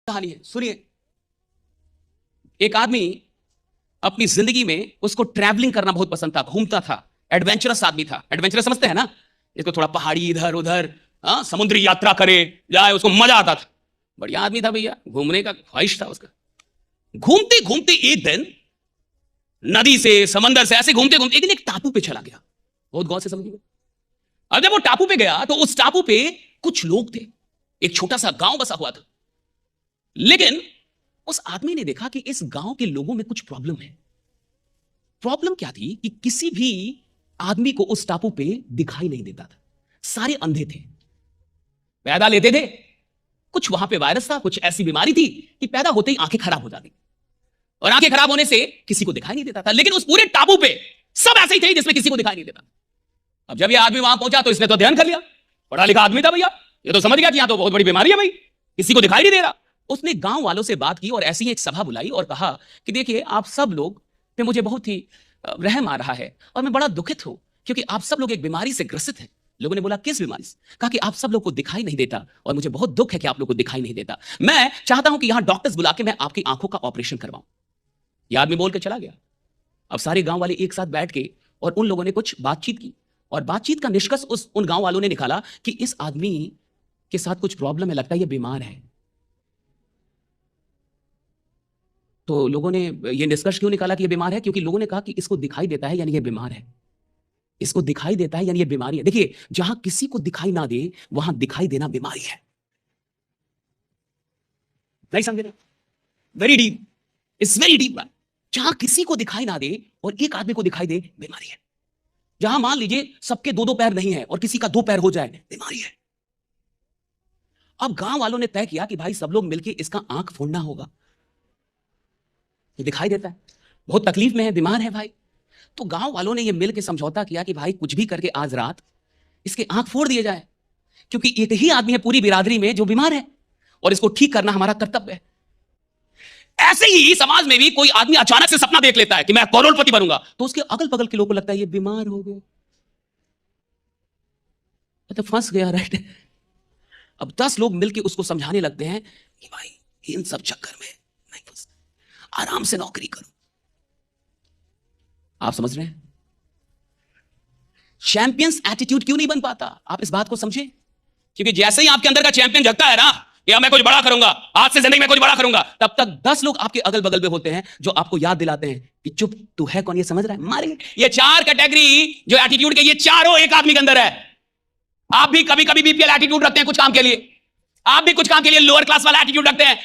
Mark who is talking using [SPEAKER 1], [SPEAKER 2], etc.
[SPEAKER 1] कहानी है, सुनिए। एक आदमी अपनी जिंदगी में उसको ट्रैवलिंग करना बहुत पसंद था, घूमता था, एडवेंचरस आदमी था। एडवेंचरस समझते हैं ना, इसको थोड़ा पहाड़ी इधर उधर, समुद्री यात्रा करे जाए, उसको मजा आता था। बढ़िया आदमी था भैया, घूमने का ख्वाहिश था उसका। घूमते घूमते एक दिन नदी से समंदर से ऐसे घूमते घूमते एक दिन एक टापू पे चला गया। बहुत गौर से समझिए। अब जब वो टापू पे गया तो उस टापू पे कुछ लोग थे, एक छोटा सा गांव बसा हुआ था। लेकिन उस आदमी ने देखा कि इस गांव के लोगों में कुछ प्रॉब्लम है। प्रॉब्लम क्या थी कि किसी भी आदमी को उस टापू पे दिखाई नहीं देता था, सारे अंधे थे, पैदा लेते थे। कुछ वहां पे वायरस था, कुछ ऐसी बीमारी थी कि पैदा होते ही आंखें खराब हो जाती, और आंखें खराब होने से किसी को दिखाई नहीं देता था। लेकिन उस पूरे टापू पे सब ऐसे ही थे जिसमें किसी को दिखाई नहीं देता। अब जब ये आदमी वहां पहुंचा तो इसने तो ध्यान कर लिया, पढ़ा लिखा आदमी था भैया, ये तो समझ गया कि यहां तो बहुत बड़ी बीमारी है भाई, किसी को दिखाई नहीं दे रहा। उसने गांव वालों से बात की और ऐसी ही एक सभा बुलाई और कहा कि देखिए, आप सब लोग पे मुझे बहुत ही रहम आ रहा है और मैं बड़ा दुखित हूं क्योंकि आप सब लोग एक बीमारी से ग्रसित हैं। लोगों ने बोला, किस बीमारी से? कहा कि आप सब लोग को दिखाई नहीं देता और मुझे बहुत दुख है कि आप लोग को दिखाई नहीं देता। मैं चाहता हूं कि यहां डॉक्टर्स बुला के मैं आपकी आंखों का ऑपरेशन करवाऊं। यह आदमी बोल के चला गया। अब सारे गांव वाले एक साथ बैठ के और उन लोगों ने कुछ बातचीत की, और बातचीत का निष्कर्ष उन गांव वालों ने निकाला कि इस आदमी के साथ कुछ प्रॉब्लम है, लगता है ये बीमार है। तो लोगों ने ये निष्कर्ष क्यों निकाला कि ये बीमार है? क्योंकि लोगों ने कहा कि इसको दिखाई देता है यानी ये बीमार है, इसको दिखाई देता है यानी ये बीमारी है। देखिए, जहां किसी को दिखाई ना दे वहां दिखाई देना बीमारी है। नहीं समझे ना? Very deep, it's very deep. जहां किसी को दिखाई ना दे और एक आदमी को दिखाई दे, बीमारी है। जहां मान लीजिए सबके दो दो पैर नहीं है और किसी का दो पैर हो जाए, बीमारी है। अब गांव वालों ने तय किया कि भाई सब लोग मिलकर इसका आंख फोड़ना होगा। ये दिखाई देता है, बहुत तकलीफ में है, बीमार है भाई। तो गांव वालों ने ये मिलकर समझौता किया कि भाई कुछ भी करके आज रात इसके आंख फोड़ दिए जाए, क्योंकि एक ही आदमी है पूरी बिरादरी में जो बीमार है और इसको ठीक करना हमारा कर्तव्य है। ऐसे ही समाज में भी कोई आदमी अचानक से सपना देख लेता है कि मैं करोड़पति बनूंगा, तो उसके अगल बगल के लोगों को लगता है ये बीमार हो गए, तो फंस गया, राइट। अब 10 लोग मिलकर उसको समझाने लगते हैं कि भाई इन सब चक्कर में नहीं फंस, आराम से नौकरी करो। आप समझ रहे हैं? चैंपियंस एटीट्यूड क्यों नहीं बन पाता? आप इस बात को समझें, क्योंकि जैसे ही आपके अंदर का चैंपियन जगता है ना, या मैं कुछ बड़ा करूंगा, आज से जिंदगी में कुछ बड़ा करूंगा, तब तक 10 लोग आपके अगल बगल में होते हैं जो आपको याद दिलाते हैं कि चुप, तू है कौन, ये समझ रहा है, मारेंगे। ये 4 कैटेगरी जो एटीट्यूड के, ये चारों एक आदमी के अंदर है। आप भी कभी कभी बीपीएल एटीट्यूड रखते हैं कुछ काम के लिए, आप भी कुछ काम के लिए लोअर क्लास वाला एटीट्यूड रखते हैं।